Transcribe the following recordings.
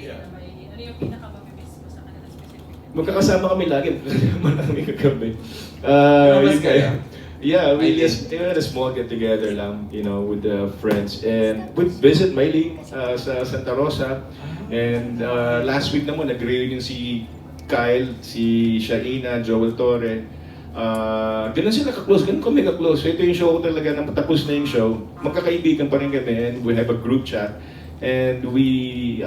sila Maylin? Ano yung pinaka-mamimiss mo sa kanila specifically? Magkakasama kami lagi. Marami kagabi. Lumabas kayo? Yeah, we just had a small get-together lang, you know, with the friends. And we visit Maylin sa Santa Rosa. And last week naman, nag-reunion si Kyle, si Sharina, Joel Torre. Ganun sila ka-close, ganun kami ka-close. So ito yung show ko talaga, na tapos na yung show. Magkakaibigan pa rin kami, and we have a group chat. And we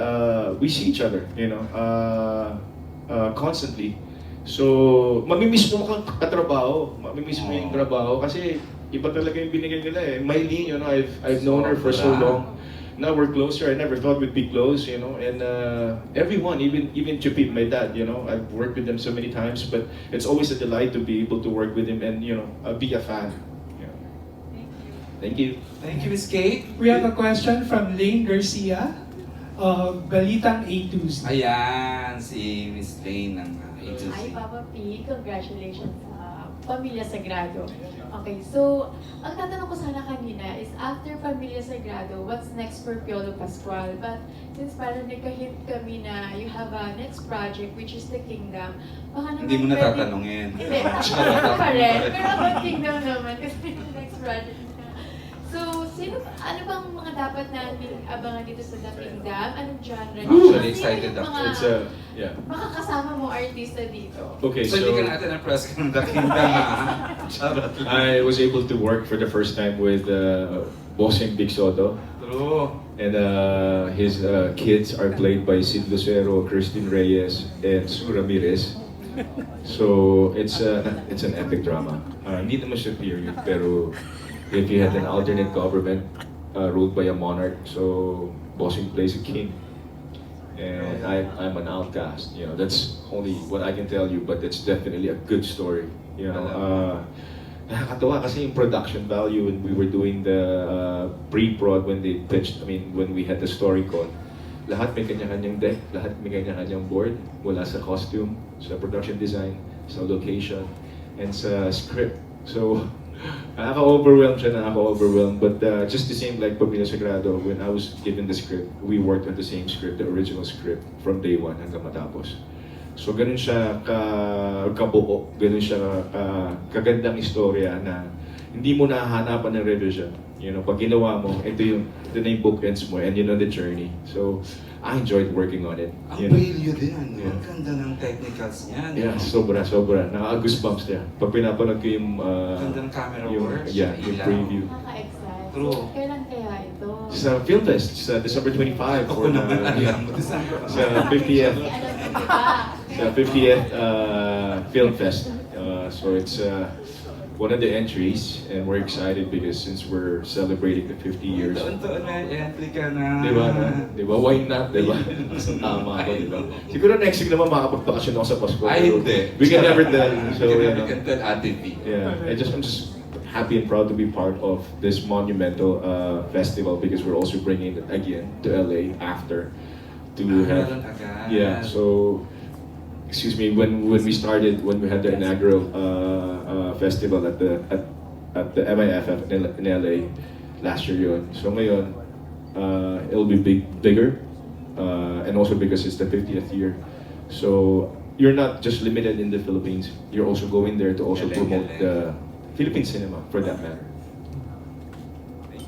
see each other, you know, constantly. So, mamimiss mo kang katrabaho. Mamimiss mo yung trabaho kasi iba talaga yung binigay nila eh. Maylin, you know, I've known her for so long. Now we're closer. I never thought we'd be close, you know. And everyone, even Gipit, my dad, you know, I've worked with them so many times, but it's always a delight to be able to work with him and, you know, be a fan. Yeah. Thank you. Thank you, Miss Kate. We have a question from Lane Garcia of Balitang A2Z. Ayan, si Miss Lane ng A2Z. Hi, Papa P. Congratulations sa Pamilya Sagrado. Okay, so, ang tatanong ko sana kanina is after Pamilya Sagrado, what's next for Piolo Pascual? But since parang nagka-hint kami na you have a next project which is The Kingdom, baka naman Hindi mo na pwede- tatanungin. Hindi, tatanungin pa rin. Pero about Kingdom naman kasi yung next project na. So, ano bang mga dapat namin abangan dito sa The Kingdom? Anong genre? Actually, excited Sino yung ako. It's yeah. makakasama mo artista dito? Okay, So, hindi ka natin na-press ka ng dating Charot lang. I was able to work for the first time with Bossing Big Soto. True. And his kids are played by Sid Lucero, Christine Reyes, and Sue Ramirez. So it's an epic drama. Hindi naman siya period, pero if you had an alternate government ruled by a monarch, so Bossing plays a king. And I'm an outcast. You know, that's only what I can tell you, but it's definitely a good story. You know, nakakatawa kasi yung production value when we were doing the pre-prod when they pitched, I mean, when we had the story call. Lahat may kanya-kanyang deck, lahat may kanya-kanyang board, mula sa costume, sa production design, sa location, and sa script. So, nakaka-overwhelm siya, nakaka-overwhelm. But just the same like Pamilya Sagrado, when I was given the script, we worked on the same script, the original script, from day one hanggang matapos. So ganun siya kabuo, ganun siya kagandang istorya na hindi mo nahahanapan ng revision. You know, pag ginawa mo, ito na yung bookends mo and you know the journey. So, I enjoyed working on it. Ang brilyo din, ano? Ang ganda ng technicals niya. Yeah, sobra. Nakaka-goosebumps niya. Pag pinapanood ko yung... Ganda ng camera yung, work. yeah, yung ilaw. preview. Nakaka-excite. True. So, kailan kaya ito? Sa Film Fest, sa December 25 Ako for naman alam mo. sa 50th Alam mo, di ba? sa 50th Film Fest. So it's one of the entries, and we're excited because since we're celebrating the 50 years. Taon-taon na entry ka na. Di ba? Why not? Di ba? Tama ako, di ba? Siguro next week naman makakapag-bakasyon ako sa Pasko. Ay, hindi. We can never tell. So, We you know, can tell Ate V. yeah. I'm just happy and proud to be part of this monumental festival because we're also bringing it again to LA after to have. Meron agad. Yeah, so excuse me, when we had the inaugural festival at the MIFF in LA last year yun. So ngayon, it'll be bigger, and also because it's the 50th year. So you're not just limited in the Philippines. You're also going there to also promote the Philippine cinema, for that matter.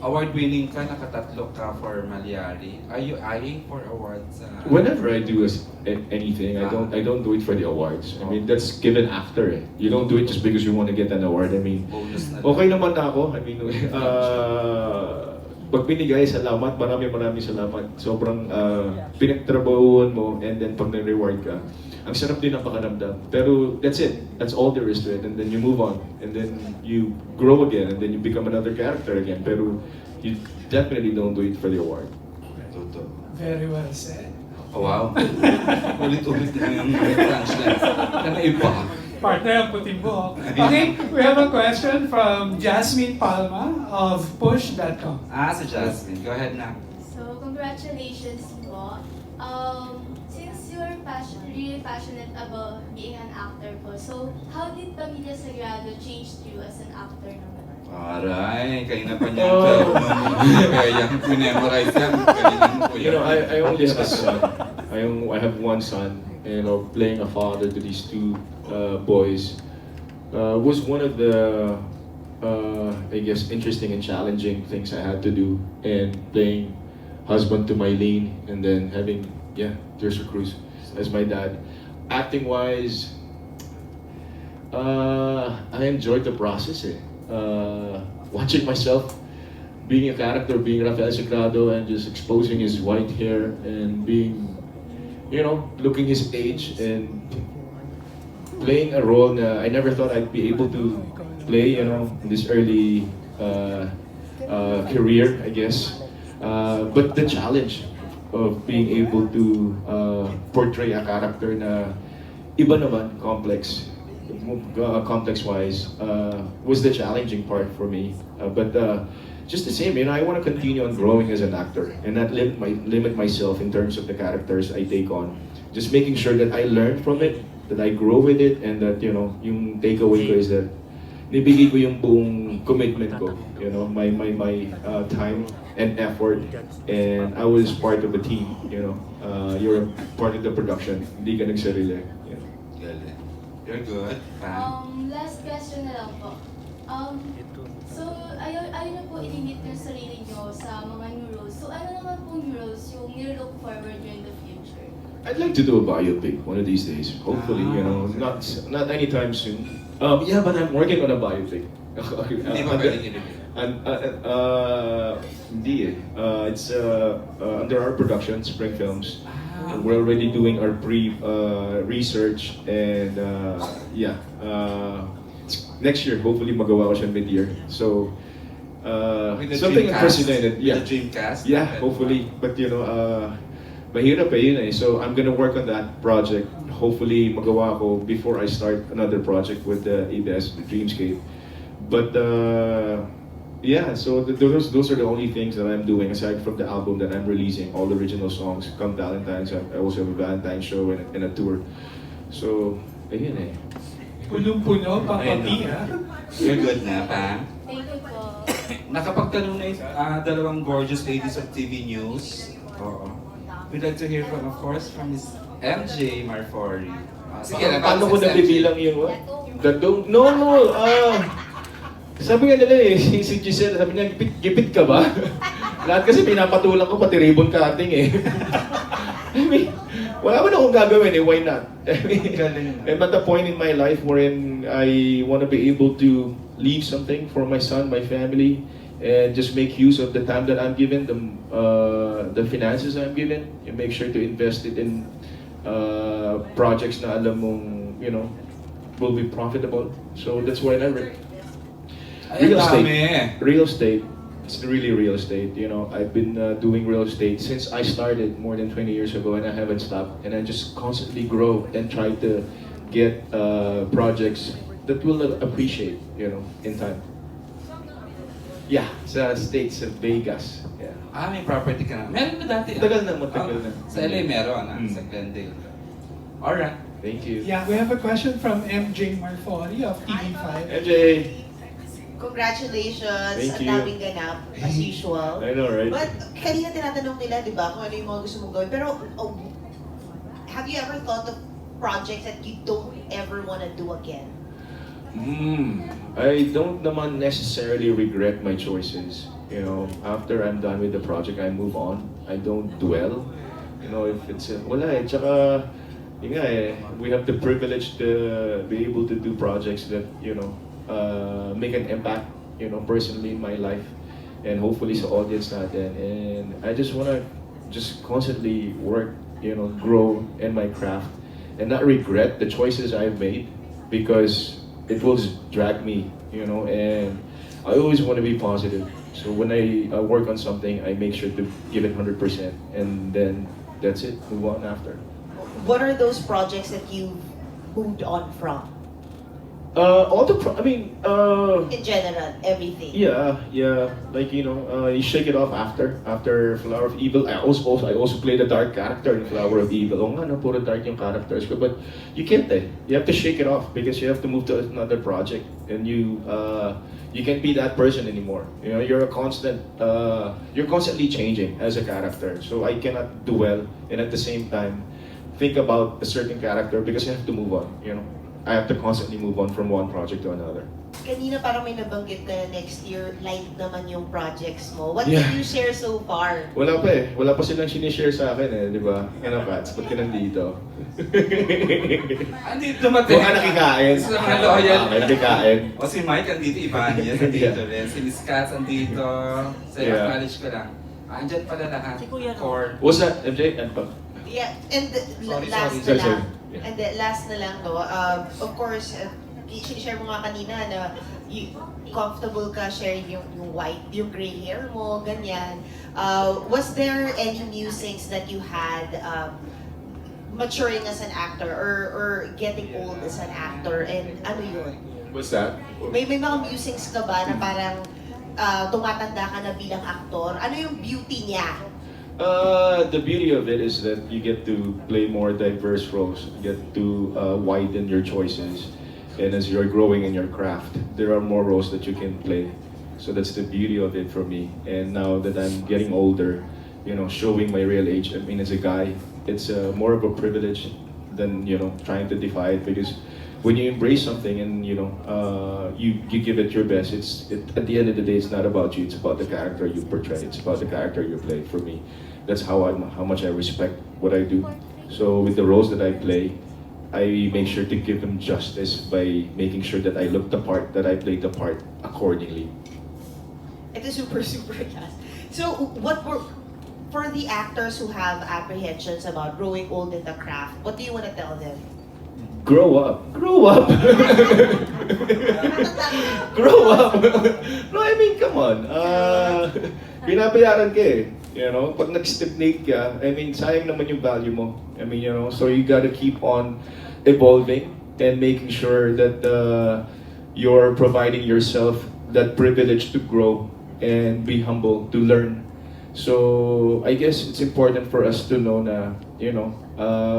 Award-winning ka, nakatatlo ka for Malyari. Are you eyeing for awards? Whenever I do anything, I don't do it for the awards. I mean, that's given after. You don't do it just because you want to get an award. I mean, Bonus na lang. okay naman na ako. I mean, pag binigay, salamat. Maraming salamat. Sobrang pinagtrabahuan mo, and then pag na-reward ka, ang sarap din ang pakiramdam. Pero that's it. That's all there is to it. And then you move on. And then you grow again. And then you become another character again. Pero you definitely don't do it for the award. Totoo. Very well said. Oh, wow. Ulit-ulit na yung translate. Kanaiba. Partner ang puting buhok. Okay, we have a question from Jasmine Palma of Push.com. Sa Jasmine. Go ahead na. So, congratulations po. Since you're really passionate about being an actor po, so how did Pamilya Sagrado change you as an actor naman? Aray, kayo na pa niya. Kaya yung memorize yan. Kanina mo po You know, I only have a son. I have one son, and playing a father to these two boys was one of the I guess interesting and challenging things I had to do, and playing husband to Mylene, and then having Tirso Cruz as my dad. Acting wise, I enjoyed the process. Watching myself being a character, being Rafael Sagrado, and just exposing his white hair and being, looking his age and playing a role that I never thought I'd be able to play, in this early career, I guess. But the challenge of being able to portray a character na iba naman, complex-wise, was the challenging part for me. But just the same, I want to continue on growing as an actor and not limit myself in terms of the characters I take on. Just making sure that I learn from it, that I grow with it, and that, yung takeaway ko is that nibigay ko yung buong commitment ko, my time and effort, and I was part of a team, you're a part of the production, hindi ka nagsarili. Galing. You're good. Last question na lang po. So, ayaw na po i-limit yung sarili nyo sa mga new roles. So, ano naman pong new roles yung you-look forward nyo in the future? I'd like to do a biopic one of these days. Hopefully, not anytime soon. Yeah, but I'm working on a biopic. Hindi ba pwedeng i-review? Hindi eh. It's under our production, Spring Films. And we're already doing our research, and next year, hopefully magawa ko siya mid-year. So, With the something dream cast? unprecedented. With Yeah. the dream cast? Yeah, hopefully. But mahirap yun eh. So I'm gonna work on that project. Hopefully magawa ko before I start another project with the ABS, the Dreamscape. But so those are the only things that I'm doing aside from the album that I'm releasing, all original songs. Come Valentine's, I also have a Valentine's show and a tour. So, ayun eh. Punong-puno, papati ha. You're good na, Pam? Thank you po. Nakapagtanong na yung dalawang gorgeous ladies of TV News. Oo. We'd like to hear from, of course, from Miss MJ Marfori. Sige na, Paano ko Miss MJ? nabibilang yung what? Dadong? No. Sabi nga nila eh, si Giselle, sabi niya, gipit ka ba? Lahat kasi pinapatulan ko, pati ribbon cutting eh. I mean, wala man akong gagawin eh, why not? I mean, I'm at a point in my life wherein I want to be able to leave something for my son, my family, and just make use of the time that I'm given, the finances I'm given, and make sure to invest it in projects na alam mong, will be profitable. So that's why I never. Real estate. It's really real estate. I've been doing real estate since I started more than 20 years ago, and I haven't stopped. And I just constantly grow and try to get projects that will appreciate, in time. Yeah, sa States, sa Vegas. Yeah. May property ka na. Meron na dati. Matagal na. Sa LA meron, sa Glendale. Alright. Thank you. Yeah, we have a question from MJ Marfori of TV5. MJ! Congratulations! Thank Ang you. daming ganap, as usual. I know, right? But kanina tinatanong nila, di ba, kung ano yung mga gusto mong gawin. Pero, have you ever thought of projects that you don't ever want to do again? I don't naman necessarily regret my choices. After I'm done with the project, I move on. I don't dwell. If it's wala eh. Tsaka, yun nga eh, we have the privilege to be able to do projects that, make an impact, personally in my life, and hopefully sa audience natin. And I just wanna constantly work, grow in my craft, and not regret the choices I've made, because it will drag me, and I always want to be positive. So when I work on something, I make sure to give it 100%, and then that's it, move on after. What are those projects that you've moved on from? All the In general, everything. yeah. Like you shake it off after Flower of Evil. I also played a dark character in Flower of Evil. Oh nga, no, puro dark yung characters ko. But you can't. You have to shake it off because you have to move to another project, and you can't be that person anymore. You're constantly changing as a character. So I cannot dwell and at the same time think about a certain character because you have to move on. I have to constantly move on from one project to another. Kanina parang may nabanggit na next year, light naman yung projects mo. What Yeah. can you share so far? Wala pa eh. Wala pa silang sinishare sa akin eh, di ba? Pats, ba't ka nandito? Andito dumating. Huwag ka nakikain. Sa mga loyal. Okay, nakikain. O si Mike andito, Ivania, andito rin. Si Miss Katz andito. Sa Yeah. acknowledge ko lang. Andyan pala lahat. Core. What's that, MJ? Ano pa? Yeah, and last sorry. na lang. Yeah. And last na lang, no? Of course, share mo nga kanina na comfortable ka sharing yung white, yung gray hair mo, ganyan. Was there any musings that you had maturing as an actor or getting old as an actor, and ano yun? What's that? May mga musings ka ba na parang tumatanda ka na bilang aktor? Ano yung beauty niya? The beauty of it is that you get to play more diverse roles. You get to widen your choices. And as you're growing in your craft, there are more roles that you can play. So that's the beauty of it for me. And now that I'm getting older, showing my real age, I mean, as a guy, it's more of a privilege than, trying to defy it. Because when you embrace something and, you give it your best, at the end of the day, it's not about you, it's about the character you portray. It's about the character you play. For me, that's how much I respect what I do. So with the roles that I play, I make sure to give them justice by making sure that I look the part, that I play the part accordingly. Ito super class. So, for the actors who have apprehensions about growing old in the craft, what do you want to tell them? Grow up. Grow up. Grow up. No, I mean, come on. Binabayaran ka eh. Pag nag-stagnate ka, I mean, sayang naman yung value mo. I mean, so you gotta keep on evolving and making sure that you're providing yourself that privilege to grow and be humble, to learn. So I guess it's important for us to know na,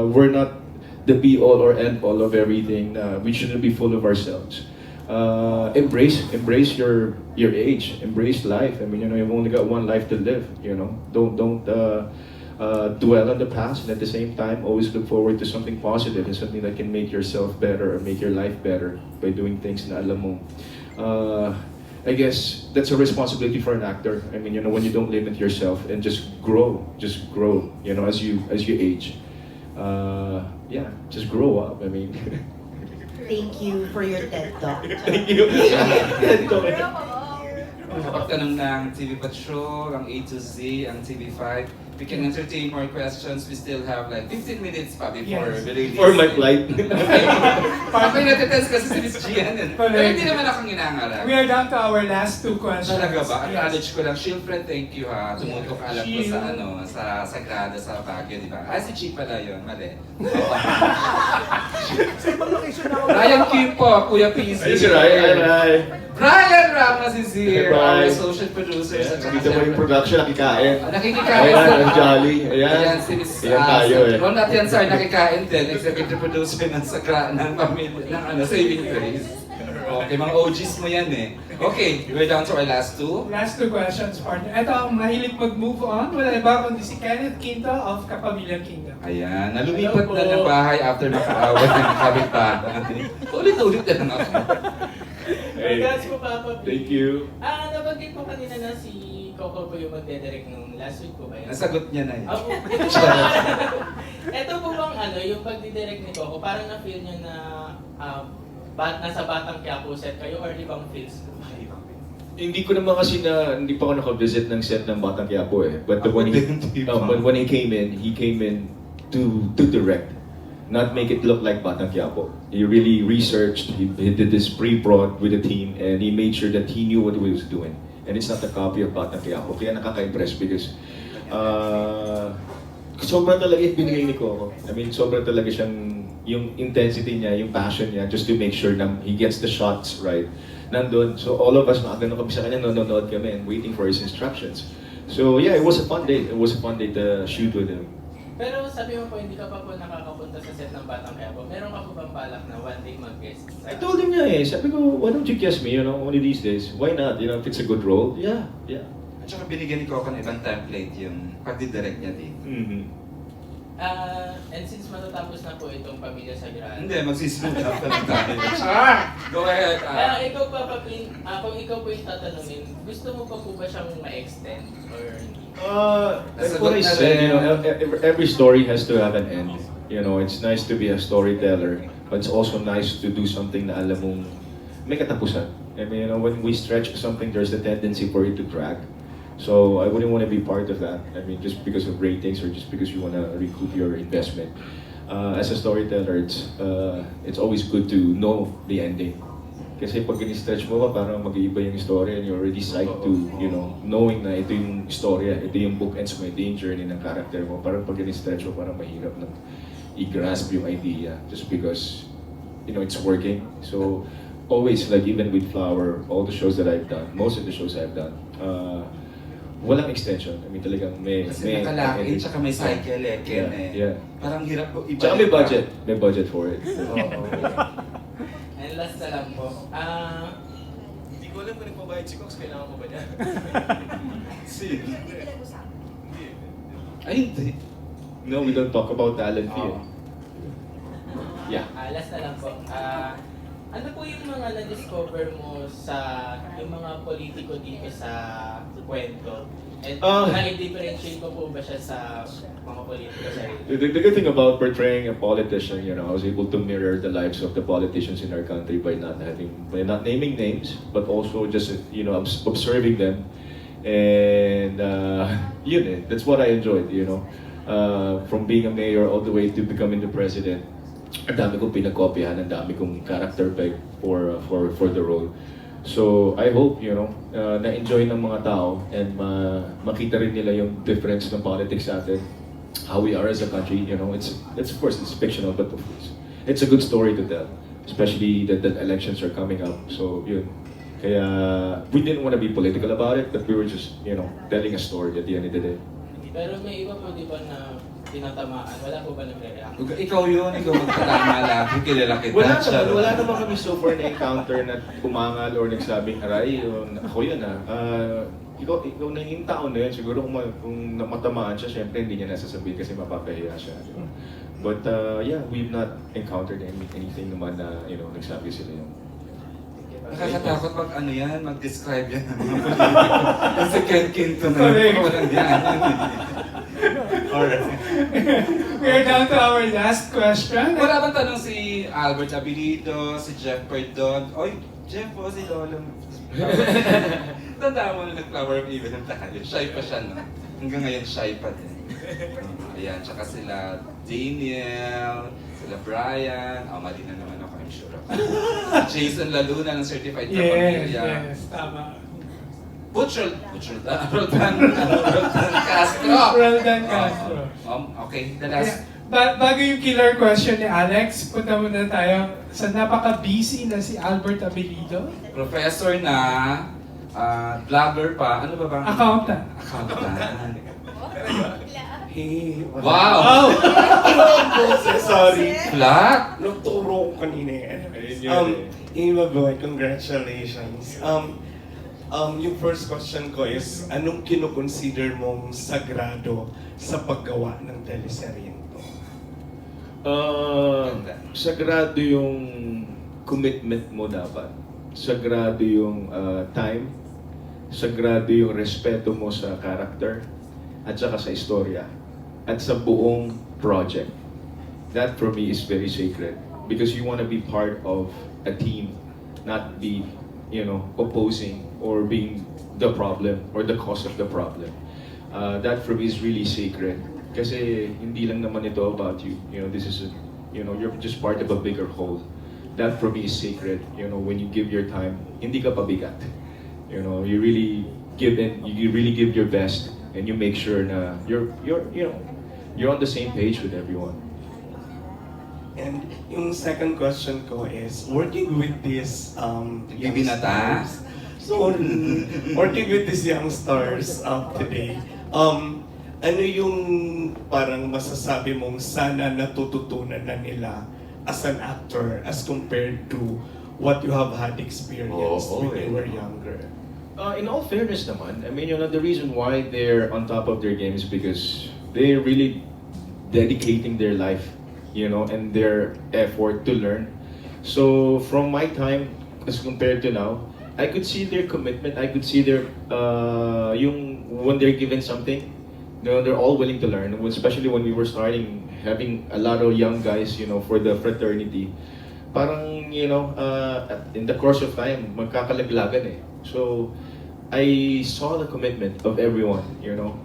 we're not the be-all or end-all of everything. We shouldn't be full of ourselves. Embrace your age, embrace life. I mean, you've only got one life to live. Don't dwell on the past, and at the same time, always look forward to something positive and something that can make yourself better or make your life better by doing things na alam mo. I guess that's a responsibility for an actor. I mean, when you don't limit yourself and just grow. As you age. Just grow up. I mean. Thank you for your TED Talk. Thank you. TED Talk. Pagtanong ng TV Patrol, ang A to Z, ang TV5. We can entertain more questions. We still have like 15 minutes pa before Yes. we release. For my flight. Parang natitest kasi si Miss Gian. Pero hindi naman akong inangarap. We are down to our last two questions. Talaga ba? Yes. Acknowledge ko lang. Shield friend, thank you ha. Tumutok alam ko sa Sagrada, sa Baguio, di ba? Si Chi pala yun. Mali. Ryan Kim po, Kuya PZ. Yes, Ryan. Brian Ramos is here. Hey, Brian. Our social producer. Dito mo yung production, nakikain. Nakikikain Ayan, sa... ang jolly. Ayan. si Miss... Ayan tayo eh. Ron at yan, sir, nakikain din. Executive producer ng Sagra, ng pamilya, ng Saving Grace. Okay, mga OGs mo yan eh. Okay, we're down to our last two. Last two questions, partner. Ito ang mahilig mag-move on. Wala iba kundi si Kenneth Quinto of Kapamilya Kingdom. Ayan, nalumipat na ng bahay after makaawat ng kapitbahay. Ulit-ulit na lang ako. Congrats po, Papa P. Thank you. Nabanggit mo kanina na si Coco po yung magdedirect nung last week po ba yun? Nasagot niya na yun. Ito po bang yung pagdidirect ni Coco, parang na-feel nyo na nasa Batang Quiapo set kayo or ibang feels? Hindi ko naman kasi hindi pa ako naka-visit ng set ng Batang Quiapo eh. But when he came in to direct. Not make it look like Batang Quiapo. He really researched, he did this pre-prod with the team, and he made sure that he knew what he was doing. And it's not a copy of Batang Quiapo. Kaya nakaka-impress because sobra talaga yung binigay ni Coco. I mean, sobra talaga siyang, yung intensity niya, yung passion niya, just to make sure na he gets the shots right. Nandun. So all of us, nakagano kami sa kanya, nanonood kami and waiting for his instructions. So yeah, it was a fun day. It was a fun day to shoot with him. Pero sabi mo po, hindi ka pa po nakakapunta sa set ng Batang Quiapo. Meron ka po bang balak na one day mag-guest? I told him niya sabi ko, why don't you kiss me, one of these days? Why not? If it's a good role, yeah. At saka binigyan ni Coco ng ibang template yung pagdidirect niya din. Mm-hmm. And since matatapos na po itong Pamilya Sagrado. Hindi, magsisimula pa lang tayo. Go ahead. Ikaw pa, kung ikaw po yung tatanungin, gusto mo pa po ba siyang ma-extend? Or hindi? Like what I said, every story has to have an end. It's nice to be a storyteller, but it's also nice to do something na alam mong may katapusan. I mean, when we stretch something, there's a tendency for it to drag. So I wouldn't want to be part of that. I mean, just because of ratings or just because you want to recoup your investment. As a storyteller, it's always good to know the ending. Kasi pag in-stretch mo pa, parang mag-iiba yung story and you're already psyched to, knowing na ito yung storya, ito yung bookends mo, ito yung journey ng character mo. Parang pag in-stretch mo, parang mahirap na i-grasp yung idea just because, it's working. So, always, like even with Flower, all the shows that I've done, most of the shows I've done, walang extension. I mean, talagang Kasi nakalakit, tsaka may cycle Ken Yeah. Parang hirap po ibalik. Tsaka may budget. May budget for it. And last na lang po. Hindi ko alam kung nagpabayad si Cox, kailangan mo ba niya? Sino? Hindi. Ay, hindi. No, we don't talk about talent fee. Yeah. Last na lang po. Ano po yung mga na-discover mo sa yung mga politiko dito sa kwento? And na-differentiate mo po ba siya sa mga politiko sa rin? The good thing about portraying a politician, I was able to mirror the lives of the politicians in our country by not naming names, but also just observing them, and that's what I enjoyed. From being a mayor all the way to becoming the president. Ang dami kong pinagkopyahan, ang dami kong character peg for the role. So I hope, na-enjoy ng mga tao and makita rin nila yung difference ng politics sa atin, how we are as a country. It's of course it's fictional, but of course it's a good story to tell, especially that elections are coming up. So yun. Kaya we didn't want to be political about it, but we were just, telling a story at the end of the day. Pero may iba po di ba na tinatamaan? Wala po ba nagre-react? Ikaw yun, ikaw magtatama lagi, kilala kita. Wala naman kami so far na-encounter na kumangal or nagsabing, aray, ako yun ikaw na yung taon na yun, siguro kung matamaan siya, syempre hindi niya nasasabihin kasi mapapahiya siya. Diba? But yeah, we've not encountered anything naman na, nagsabi sila yun. Nakakatakot mag-describe yan ng mga politiko. Kasi Ken Quinto na walang yan. Alright. We are down to our last question. Wala bang tanong si Albert Abilido, si Jeff Perdon? Oy, Jeff po, si Lolo. Tandaan mo na nag-Flower of Even ng tayo. Shy pa siya, no? Hanggang ngayon, shy pa din. Ayan, tsaka sila Daniel, sila Brian. Mali na naman ako, I'm sure. Jason Laluna ng Certified Kapamilya. Yes, tama. Roldan Castro. Roldan Castro. Okay, the last. Bago yung killer question ni Alex, punta muna tayo sa napaka-busy na si Albert Abilido. Professor na, vlogger pa, ano ba bang? Accountant. Hey, Wow! Sorry. Flat? Nagturo ko kanina yan. Boy, congratulations. Yung first question ko is, anong kinoconsider mong sagrado sa paggawa ng teleserye nito? Sagrado yung commitment mo dapat. Sagrado yung time. Sagrado yung respeto mo sa character at saka sa istorya at sa buong project. That for me is very sacred because you want to be part of a team, not be, opposing or being the problem or the cause of the problem. That for me is really sacred. Kasi hindi lang naman ito about you. This is you're just part of a bigger whole. That for me is sacred. When you give your time, hindi ka pabigat. You really give in, you really give your best, and you make sure na you're on the same page with everyone. And yung second question ko is, working with this Bibinata? so, working with these young stars today, ano yung parang masasabi mong sana natututunan na nila as an actor as compared to what you have had experienced when you were younger? In all fairness naman, I mean, the reason why they're on top of their game is because they're really dedicating their life, and their effort to learn. So from my time as compared to now, I could see their commitment. I could see their when they're given something, they're all willing to learn. Especially when we were starting, having a lot of young guys, for the fraternity. Parang in the course of time, magkakalaglagan eh. So I saw the commitment of everyone.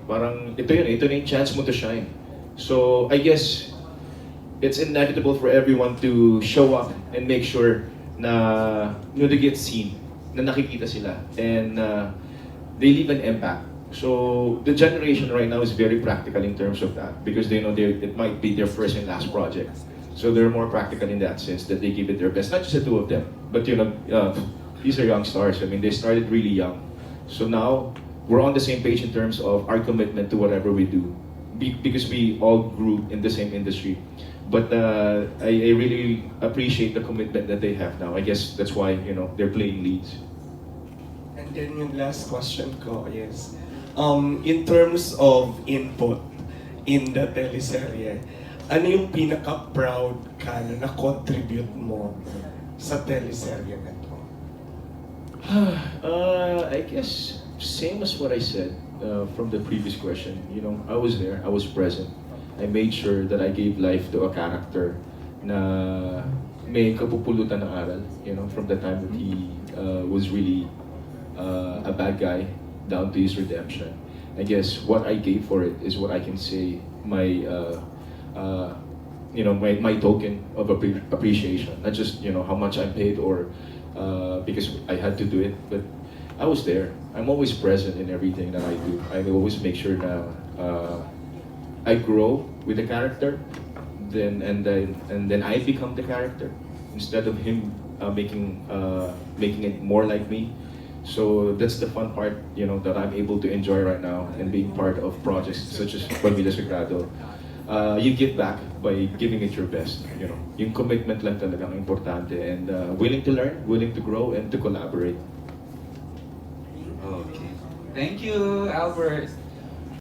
Parang ito na yung chance mo to shine. So I guess it's inevitable for everyone to show up and make sure na they get seen, na nakikita sila, and they leave an impact. So the generation right now is very practical in terms of that because they know it might be their first and last project. So they're more practical in that sense that they give it their best. Not just the two of them, but these are young stars. I mean, they started really young. So now we're on the same page in terms of our commitment to whatever we do, because we all grew in the same industry. But I really appreciate the commitment that they have now. I guess that's why they're playing leads. And then yung last question ko is, in terms of input in the teleserye, ano yung pinaka-proud ka na na-contribute mo sa teleserye na to? I guess same as what I said from the previous question. I was there, I was present. I made sure that I gave life to a character na may kapupulutan ng aral, from the time that he was really a bad guy down to his redemption. I guess what I gave for it is what I can say my token of appreciation. Not just how much I'm paid or because I had to do it, but I was there. I'm always present in everything that I do. I will always make sure na I grow with the character, and then I become the character instead of him making it more like me. So that's the fun part, that I'm able to enjoy right now and being part of projects such as Pamilya Sagrado. You give back by giving it your best. Yung commitment lang talagang importante, and willing to learn, willing to grow, and to collaborate. Okay. Thank you, Albert.